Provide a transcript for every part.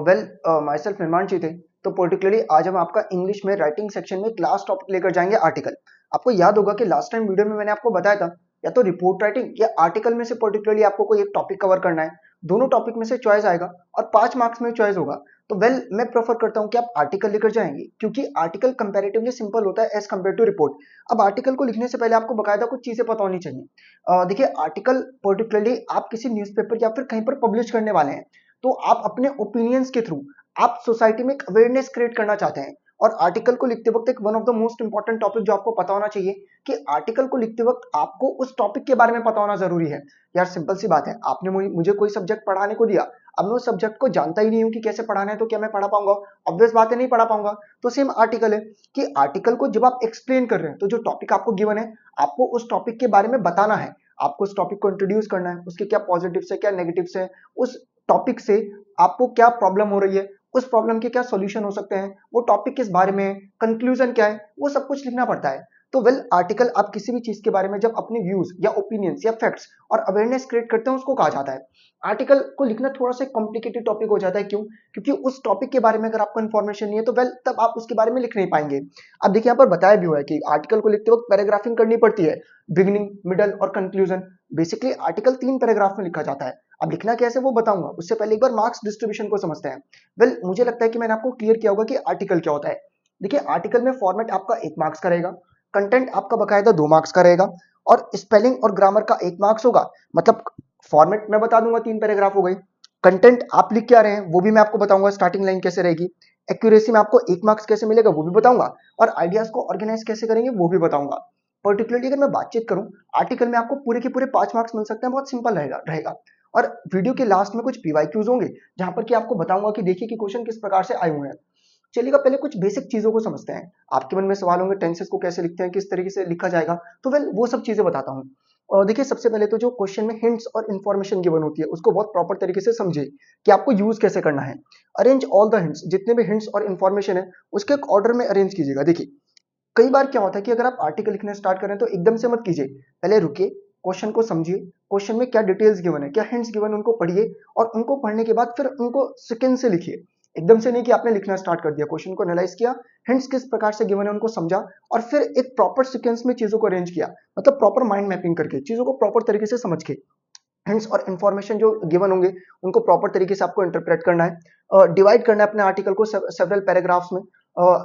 Well my self निर्माण चीते। तो पर्टिकुलरली आज हम आपका इंग्लिश में राइटिंग सेक्शन में क्लास टॉपिक लेकर जाएंगे आर्टिकल। आपको याद होगा कि लास्ट टाइम वीडियो में मैंने आपको बताया था या तो रिपोर्ट राइटिंग या आर्टिकल में से पर्टिकुलरली आपको कोई एक टॉपिक कवर करना है, दोनों टॉपिक में से चॉइस आएगा और 5 मार्क्स में चॉइस होगा। तो वेल मैं प्रेफर करता हूं कि आप आर्टिकल लेकर जाएंगे क्योंकि आर्टिकल कंपैरेटिवली सिंपल होता है एज कम्पेयर टू रिपोर्ट। अब आर्टिकल को लिखने से पहले आपको बकायदा कुछ चीजें पता होनी चाहिए। देखिए आर्टिकल पर्टिकुलरली आप किसी न्यूज़पेपर या फिर कहीं पर पब्लिश करने वाले हैं, तो आप अपने ओपिनियंस के थ्रू आप सोसाइटी में एक अवेयरनेस क्रिएट करना चाहते हैं। और आर्टिकल को लिखते वक्त एक one of the most important topic जो आपको पता होना चाहिए कि आर्टिकल को लिखते वक्त आपको उस टॉपिक के बारे में पता होना जरूरी है। यार सिंपल सी बात है, आपने मुझे कोई सब्जेक्ट पढ़ाने को दिया, अब मैं उस सब्जेक्ट को जानता ही नहीं हूं कि कैसे पढ़ाना है, तो क्या मैं पढ़ा पाऊंगा? ऑब्वियस बात है, नहीं पढ़ा पाऊंगा। तो सेम आर्टिकल है कि आर्टिकल को जब आप एक्सप्लेन कर रहे हैं तो जो टॉपिक आपको गिवन है, आपको उस टॉपिक के बारे में बताना है, आपको उस टॉपिक को इंट्रोड्यूस करना है, उसके क्या पॉजिटिव्स है क्या नेगेटिव्स है, उस टॉपिक से आपको क्या प्रॉब्लम हो रही है, उस प्रॉब्लम के क्या सॉल्यूशन हो सकते हैं, वो टॉपिक किस बारे में है, कंक्लूजन क्या है, वो सब कुछ लिखना पड़ता है। तो वेल आर्टिकल आप किसी भी चीज के बारे में जब अपने व्यूज या ओपिनियंस या फैक्ट्स और अवेयरनेस क्रिएट करते हैं उसको कहा जाता है। आर्टिकल को लिखना थोड़ा सा कॉम्प्लिकेटेड टॉपिक हो जाता है, क्यों? क्योंकि उस टॉपिक के बारे में अगर आपको इन्फॉर्मेशन नहीं है तो वेल तब आप उसके बारे में लिख नहीं पाएंगे। अब देखिए यहाँ पर बताया भी हुआ है कि आर्टिकल को लिखते वक्त पैराग्राफिंग करनी पड़ती है, बिगिनिंग मिडल और कंक्लूजन। बेसिकली आर्टिकल 3 पैराग्राफ में लिखा जाता है। अब लिखना कैसे वो बताऊंगा, उससे पहले एक बार मार्क्स डिस्ट्रीब्यूशन को समझते हैं। वेल मुझे लगता है कि मैंने आपको क्लियर किया होगा कि आर्टिकल क्या होता है। देखिए आर्टिकल में फॉर्मेट आपका 1 मार्क्स का रहेगा, कंटेंट आपका बकायदा 2 मार्क्स का रहेगा और स्पेलिंग और ग्रामर का 1 मार्क्स होगा। मतलब फॉर्मेट मैं बता दूंगा, 3 पैराग्राफ हो गई। कंटेंट आप लिख के आ रहे हैं वो भी मैं आपको बताऊंगा, स्टार्टिंग लाइन कैसे रहेगी। एक्यूरेसी में आपको 1 मार्क्स कैसे मिलेगा वो भी बताऊंगा, और आइडियाज को ऑर्गेनाइज कैसे करेंगे वो भी बताऊंगा। पर्टिकुलरली अगर मैं बातचीत करूं, आर्टिकल में आपको पूरे के पूरे 5 मार्क्स मिल सकते हैं, बहुत सिंपल रहेगा। और वीडियो के लास्ट में कुछ पीवाईक्यूज होंगे जहां पर कि आपको बताऊंगा कि देखिए कि क्वेश्चन किस प्रकार से आए हुए हैं। चलिएगा पहले कुछ बेसिक चीजों को समझते हैं। आपके मन में सवाल होंगे टेंसेस को कैसे लिखते हैं, किस तरीके से लिखा जाएगा, तो वेल वो सब चीजें बताता हूँ। और देखिए सबसे पहले तो जो क्वेश्चन में हिंट्स और इन्फॉर्मेशन गिवन होती है उसको बहुत प्रॉपर तरीके से समझे कि आपको यूज कैसे करना है। अरेंज ऑल द हिंट्स, जितने भी हिंट्स और इन्फॉर्मेशन है उसके एक ऑर्डर में अरेंज कीजिएगा। देखिए कई बार क्या होता है कि अगर आप आर्टिकल लिखना स्टार्ट करें तो एकदम से मत कीजिए, पहले रुकिए, क्वेश्चन को समझिए, क्वेश्चन में क्या डिटेल्स गिवन है, क्या हिंट्स गिवन, उनको पढ़िए और उनको पढ़ने के बाद फिर उनको सीक्वेंस से लिखिए। एकदम से नहीं कि आपने लिखना स्टार्ट कर दिया, क्वेश्चन को एनालाइज किया, हिंट्स किस प्रकार से गिवन है उनको समझा और फिर एक प्रॉपर सीक्वेंस में चीजों को अरेंज किया, मतलब प्रॉपर माइंड मैपिंग करके चीजों को प्रॉपर तरीके से समझ के हिंट्स और इन्फॉर्मेशन जो गिवन होंगे उनको प्रॉपर तरीके से आपको इंटरप्रेट करना है, डिवाइड करना है अपने आर्टिकल को सेवरल पैराग्राफ्स में।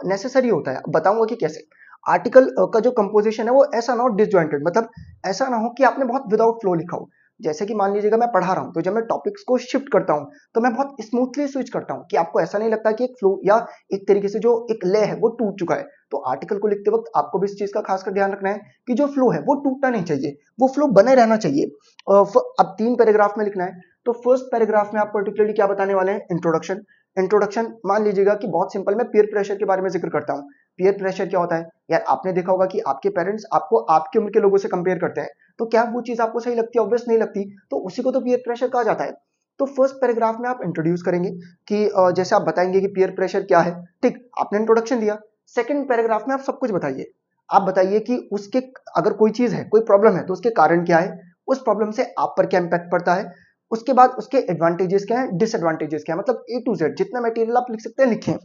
नेसेसरी होता है, बताऊंगा कि कैसे। आर्टिकल का जो कंपोजिशन है वो ऐसा ना हो डिसजॉइंटेड, मतलब ऐसा ना हो कि आपने बहुत विदाउट फ्लो लिखा हो। जैसे कि मान लीजिएगा मैं पढ़ा रहा हूं तो जब मैं टॉपिक्स को शिफ्ट करता हूं तो मैं बहुत स्मूथली स्विच करता हूं कि आपको ऐसा नहीं लगता कि एक फ्लो या एक तरीके से जो एक ले है वो टूट चुका है। तो आर्टिकल को लिखते वक्त आपको भी इस चीज का खासकर ध्यान रखना है कि जो फ्लो है वो टूटना नहीं चाहिए, वो फ्लो बने रहना चाहिए। अब 3 पैराग्राफ में लिखना है तो फर्स्ट पैराग्राफ में आप पर्टिकुलरली क्या बताने वाले हैं, इंट्रोडक्शन। इंट्रोडक्शन मान लीजिएगा कि बहुत सिंपल, मैं पीयर प्रेशर के बारे में जिक्र करता हूँ। पीयर प्रेशर क्या होता है? यार आपने देखा होगा कि आपके पेरेंट्स आपको आपकी उम्र के लोगों से कंपेयर करते हैं, तो क्या वो चीज आपको सही लगती है? ऑब्वियस नहीं लगती, तो उसी को तो पीयर प्रेशर कहा जाता है। तो फर्स्ट पैराग्राफ में आप इंट्रोड्यूस करेंगे कि जैसे आप बताएंगे कि पीयर प्रेशर क्या है, ठीक, आपने इंट्रोडक्शन दिया। सेकंड पैराग्राफ में आप सब कुछ बताइए, आप बताइए कि उसके अगर कोई चीज है, कोई प्रॉब्लम है तो उसके कारण क्या है, उस प्रॉब्लम से आप पर क्या इंपैक्ट पड़ता है, उसके बाद उसके एडवांटेजेस क्या है, डिसएडवांटेजेस क्या है, मतलब ए टू जेड जितना मटेरियल आप लिख सकते हैं लिखें।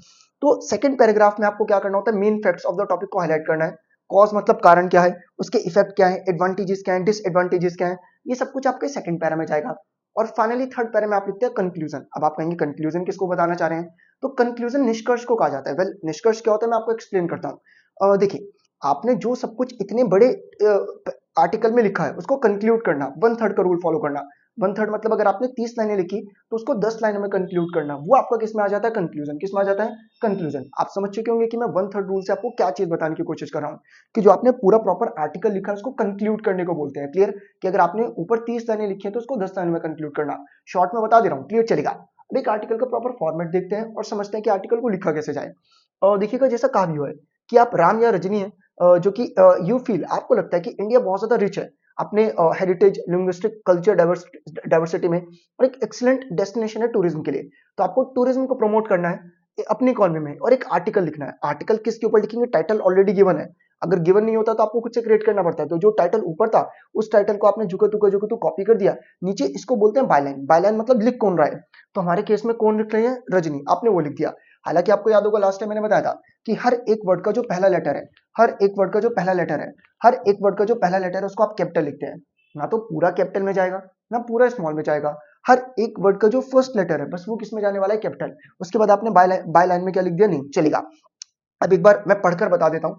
तो सेकंड पैराग्राफ में आपको क्या करना होता है, main facts of the topic को हाईलाइट करना है। कॉज मतलब कारण क्या है, उसके इफेक्ट क्या है, एडवांटेजेस क्या है, डिसएडवांटेजेस क्या है, ये सब कुछ आपके सेकंड पैरा में जाएगा। और फाइनली थर्ड पैरा में आप लिखते हैं कंक्लूजन। अब आप कहेंगे कंक्लूजन किसको बताना चाह रहे हैं, तो कंक्लूजन निष्कर्ष को कहा जाता है। वेल निष्कर्ष क्या होता है मैं आपको एक्सप्लेन करता हूँ। देखिए आपने जो सब कुछ इतने बड़े आर्टिकल में लिखा है उसको कंक्लूड करना, 1/3 का रूल फॉलो करना। 1/3 मतलब अगर आपने 30 लाइनें लिखी तो उसको 10 लाइनों में कंक्लूड करना, वो आपका किस में आ जाता है, कंक्लूजन। किस में आ जाता है, कंक्लूजन। आप समझ चुके होंगे कि मैं 1/3 रूल से आपको क्या चीज बताने की कोशिश कर रहा हूँ, कि जो आपने पूरा प्रॉपर आर्टिकल लिखा है उसको कंक्लूड करने को बोलते हैं। क्लियर? कि अगर आपने ऊपर 30 लाइनें लिखी है तो उसको 10 लाइन में कंक्लूड करना। शॉर्ट में बता दे रहा हूँ, क्लियर चलेगा। अब एक आर्टिकल का प्रॉपर फॉर्मेट देखते हैं और समझते हैं कि आर्टिकल को लिखा कैसे जाए। और देखिएगा जैसा कहा भी हुआ है कि आप राम या रजनी है, जो कि यू फील, आपको लगता है कि इंडिया बहुत ज्यादा रिच है अपने हेरिटेज, लिंग्विस्टिक, कल्चर डाइवर्सिटी में, और एक एक्सीलेंट डेस्टिनेशन है टूरिज्म के लिए। तो आपको टूरिज्म को प्रमोट करना है अपनी इकोनॉमी में और एक आर्टिकल लिखना है। आर्टिकल किसके ऊपर लिखेंगे, टाइटल ऑलरेडी गिवन है। अगर गिवन नहीं होता तो आपको खुद से क्रिएट करना पड़ता है। तो जो टाइटल ऊपर था उस टाइटल को आपने जुके तू कॉपी कर दिया, नीचे इसको बोलते हैं बायलाइन। बायलाइन मतलब लिख कौन रहा है, तो हमारे केस में कौन लिख रहे हैं, रजनी, आपने वो लिख दिया। हालांकि आपको याद होगा लास्ट टाइम मैंने बताया था कि हर एक वर्ड का जो पहला लेटर है, हर एक वर्ड का जो पहला लेटर है, हर एक वर्ड का जो पहला लेटर है उसको आप कैपिटल लिखते हैं, ना तो पूरा कैपिटल में जाएगा ना पूरा स्मॉल में जाएगा। हर एक वर्ड का जो फर्स्ट लेटर है बस वो किस में जाने वाला है, कैपिटल। उसके बाद आपने बाय लाइन में क्या लिख दिया, नहीं चलेगा। अब एक बार मैं पढ़कर बता देता हूँ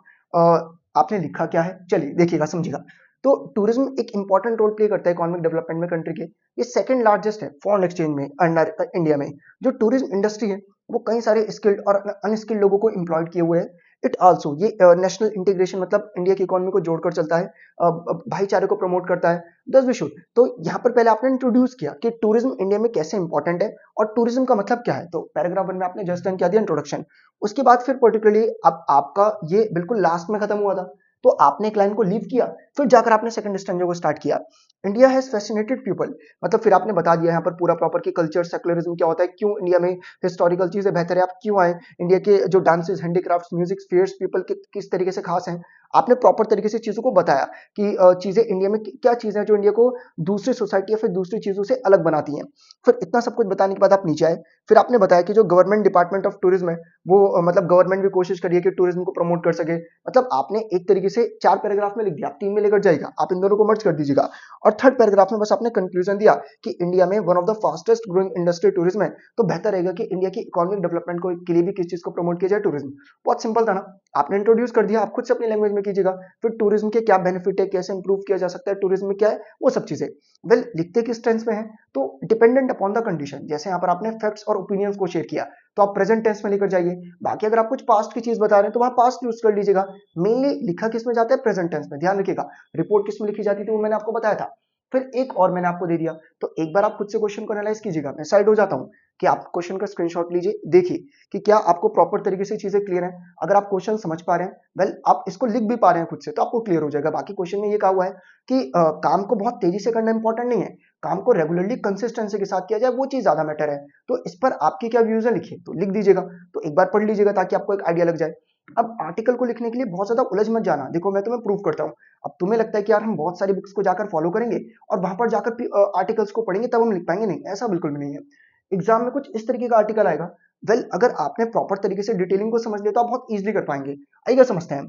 आपने लिखा क्या है, चलिए देखिएगा समझिएगा। तो टूरिज्म एक इंपॉर्टेंट रोल प्ले करता है इकोनॉमिक डेवलपमेंट में कंट्री के। ये सेकंड लार्जेस्ट है फॉरेन एक्सचेंज में अंडर इंडिया में। जो टूरिज्म इंडस्ट्री है वो कई सारे स्किल्ड और अनस्किल्ड लोगों को एम्प्लॉयड किए हुए है। इट आल्सो ये नेशनल इंटीग्रेशन मतलब इंडिया की इकोनॉमी को जोड़कर चलता है, भाईचारे को प्रमोट करता है। दस वी शुड, तो यहाँ पर पहले आपने इंट्रोड्यूस किया कि टूरिज्म इंडिया में कैसे इंपॉर्टेंट है और टूरिज्म का मतलब क्या है। तो पैराग्राफ 1 में आपने जस्ट डन क्या दिया, इंट्रोडक्शन। उसके बाद फिर पर्टिकुलरली अब आपका ये बिल्कुल लास्ट में खत्म हुआ था, तो आपने एक लाइन को लीव किया, फिर जाकर आपने सेकंड स्टैंजा को स्टार्ट किया। इंडिया हैज फैसिनेटेड पीपल, मतलब फिर आपने बता दिया यहाँ पर पूरा प्रॉपर कि कल्चर सेक्युलरिज्म क्या होता है, क्यों इंडिया में हिस्टोरिकल चीजें बेहतर है, आप क्यों आए, इंडिया के जो dances, handicrafts, music, fairs, people किस तरीके से खास हैं। आपने प्रॉपर तरीके से चीजों को बताया कि चीजें इंडिया में क्या चीजें हैं जो इंडिया को दूसरी सोसाइटी या फिर दूसरी चीजों से अलग बनाती हैं। फिर इतना सब कुछ बताने के बाद आप नीचे आए, फिर आपने बताया कि जो गवर्नमेंट डिपार्टमेंट ऑफ टूरिज्म है वो मतलब गवर्नमेंट भी कोशिश करिए कि टूरिज्म को प्रमोट कर सके। मतलब आपने एक तरीके से 4 पैराग्राफ में लिख दिया, आप 3 में लेकर जाएगा, आप इन दोनों को मर्ज कर दीजिएगा। और थर्ड पैराग्राफ में बस आपने कंक्लूजन दिया कि इंडिया में one of the fastest growing industry tourism है, तो बेहतर रहेगा कि इंडिया की इकोनॉमिक डेवलपमेंट को के लिए भी किस चीज को प्रमोट किया जाए, टूरिज्म। बहुत सिंपल था ना, आपने इंट्रोड्यूस कर दिया, आप खुद से अपनी लैंग्वेज में कीजिएगा। फिर टूरिज्म के क्या बेनिफिट है, कैसे इंप्रूव किया जा सकता है, टूरिज्म में क्या है, वो सब चीजें। वेल लिखते किस टेंस में है, तो डिपेंडेंट अपॉन द कंडीशन। जैसे यहाँ पर आपने फैक्ट्स और ओपिनियंस को शेयर किया तो आप प्रेजेंट टेंस में लेकर जाइए। बाकी अगर आप कुछ पास्ट की चीज बता रहे हैं तो वहां पास्ट यूज कर लीजिएगा। मेनली लिखा किस में जाता है, प्रेजेंट टेंस में, ध्यान रखिएगा। रिपोर्ट किस में लिखी जाती थी वो मैंने आपको बताया था। फिर एक और मैंने आपको दे दिया, तो एक बार आप खुद से क्वेश्चन को एनालाइज कीजिएगा। मैं साइड हो जाता हूँ कि आप क्वेश्चन का स्क्रीनशॉट लीजिए, देखिए कि क्या आपको प्रॉपर तरीके से चीजें क्लियर है। अगर आप क्वेश्चन समझ पा रहे हैं, वेल आप इसको लिख भी पा रहे हैं खुद से, तो आपको क्लियर हो जाएगा। बाकी क्वेश्चन में ये कहा हुआ है कि काम को बहुत तेजी से करना इंपॉर्टेंट नहीं है, काम को रेगुलरली कंसिस्टेंसी के साथ किया जाए वो चीज ज्यादा मैटर है। तो इस पर आपके क्या व्यूज है लिखिए, तो लिख दीजिएगा। तो एक बार पढ़ लीजिएगा ताकि आपको एक आइडिया लग जाए। अब आर्टिकल को लिखने के लिए बहुत ज्यादा उलझ मत जाना, देखो मैं तुम्हें प्रूव करता हूँ। अब तुम्हें लगता है कि यार हम बहुत सारी बुक्स को जाकर फॉलो करेंगे और वहां पर जाकर आर्टिकल्स को पढ़ेंगे तब हम लिख पाएंगे, नहीं, ऐसा बिल्कुल भी नहीं है। एग्जाम में कुछ इस तरीके का आर्टिकल आएगा, वेल अगर आपने प्रॉपर तरीके से डिटेलिंग को समझ लिया तो आप बहुत इजीली कर पाएंगे। आइएगा समझते हैं।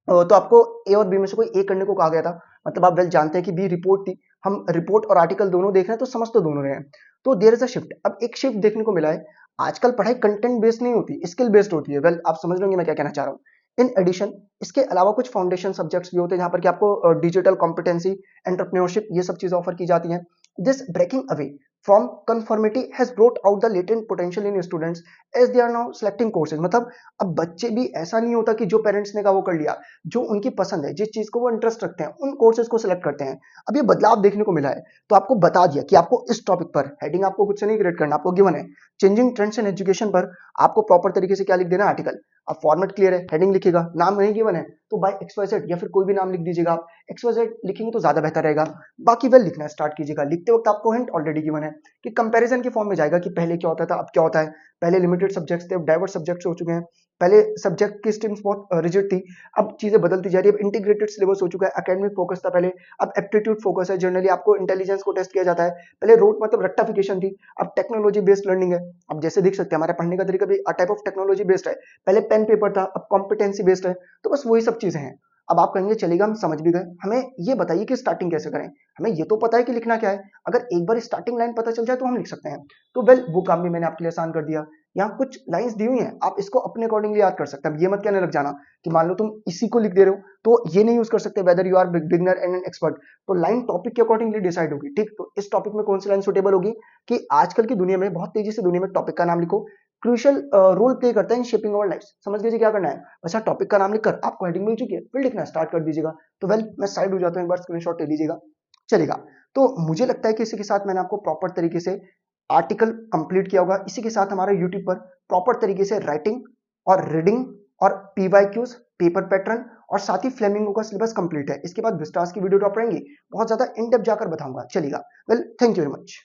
तो आपको ए और बी में से कोई ए करने को कहा गया था, मतलब आप वेल जानते हैं कि बी रिपोर्ट थी। हम रिपोर्ट और आर्टिकल दोनों देख रहे हैं तो समझ तो दोनों रहे हैं। तो देयर इज अ शिफ्ट, अब एक शिफ्ट देखने को मिला है। आजकल पढ़ाई कंटेंट बेस्ड नहीं होती, स्किल बेस्ड होती है। वेल आप समझ लेंगे मैं क्या कहना चाह रहा हूँ। इन एडिशन इसके अलावा कुछ फाउंडेशन सब्जेक्ट्स भी होते हैं जहां पर कि आपको डिजिटल कॉम्पिटेंसी, एंटरप्रेन्योरशिप, ये सब चीजें ऑफर की जाती हैं। This breaking away from conformity has brought out the latent potential in students as they are now selecting courses। मतलब अब बच्चे भी ऐसा नहीं होता कि जो पेरेंट्स ने कहा वो कर लिया, जो उनकी पसंद है, जिस चीज को वो इंटरेस्ट रखते हैं उन कोर्सेज को सिलेक्ट करते हैं। अब ये बदलाव देखने को मिला है, तो आपको बता दिया कि आपको इस टॉपिक पर हेडिंग आपको कुछ से नहीं क्रिएट करना, आपको गिवन है चेंजिंग ट्रेंड्स इन एजुकेशन पर आपको प्रॉपर तरीके से क्या लिख देना, आर्टिकल। अब फॉर्मेट क्लियर है, हेडिंग लिखिएगा, नाम नहीं गिवन है तो बाय XYZ या फिर कोई भी नाम लिख दीजिएगा। आप XYZ लिखेंगे तो ज्यादा बेहतर रहेगा। बाकी वेल लिखना स्टार्ट कीजिएगा, लिखते वक्त आपको हिंट ऑलरेडी गिवन है कि कंपैरिजन के फॉर्म में जाएगा कि पहले क्या होता था अब क्या होता है। पहले लिमिटेड सब्जेक्ट्स थे, अब डाइवर्स सब्जेक्ट्स हो चुके हैं। पहले सब्जेक्ट की स्ट्रीम्स बहुत रिजिड थी, अब चीजें बदलती जा रही है। अब इंटीग्रेटेड सिलेबस हो चुका है, एकेडमिक फोकस था पहले, अब एप्टीट्यूड फोकस है। जनरली आपको इंटेलिजेंस को टेस्ट किया जाता है, पहले रोट मतलब रट्टाफिकेशन थी, अब टेक्नोलॉजी बेस्ड लर्निंग है। अब जैसे देख सकते हैं हमारे पढ़ने का तरीका भी टाइप ऑफ टेक्नोलॉजी बेस्ड है। पहले पेन पेपर था, अब कॉम्पिटेंसी बेस्ड है। तो बस वही सब चीजें हैं। अब आप कहेंगे चलेगा हम समझ भी गए, हमें ये बताइए कि स्टार्टिंग कैसे करें। हमें ये तो पता है कि लिखना क्या है, अगर एक बार स्टार्टिंग लाइन पता चल जाए तो हम लिख सकते हैं। तो वेल वो काम भी मैंने आपके लिए आसान कर दिया। यहाँ कुछ लाइंस दी हुई हैं, आप इसको अपने अकॉर्डिंगली याद कर सकते हैं। अब ये मत कहने लग जाना कि मान लो तुम इसी को लिख दे रहे हो तो ये नहीं यूज कर सकते whether you are beginner and an expert. तो लाइन टॉपिक के अकॉर्डिंगली डिसाइड होगी, ठीक। तो इस टॉपिक में कौन सी लाइन सुटेबल होगी कि आजकल की दुनिया में, बहुत तेजी से दुनिया में, टॉपिक का नाम लिखो, क्रूशियल रोल प्ले करता है इन शेपिंग आवर लाइफ। समझ लीजिए क्या करना है, अच्छा टॉपिक का नाम लिखकर आपको हेडिंग मिल चुकी है, फिर लिखना स्टार्ट कर दीजिएगा। तो वेल मैं साइड हो जाता हूँ, एक बार स्क्रीनशॉट ले लीजिएगा, चलेगा। तो मुझे लगता है कि इसी के साथ मैंने आपको प्रॉपर तरीके से आर्टिकल कंप्लीट किया होगा। इसी के साथ हमारे यूट्यूब पर प्रॉपर तरीके से राइटिंग और रीडिंग और PYQs, पेपर पैटर्न और साथ ही फ्लेमिंगो का सिलेबस कंप्लीट है। इसके बाद विस्टास की वीडियो ड्रॉप रहेंगी, बहुत ज्यादा इन डेप्थ जाकर बताऊंगा, चलेगा। Well thank you very much.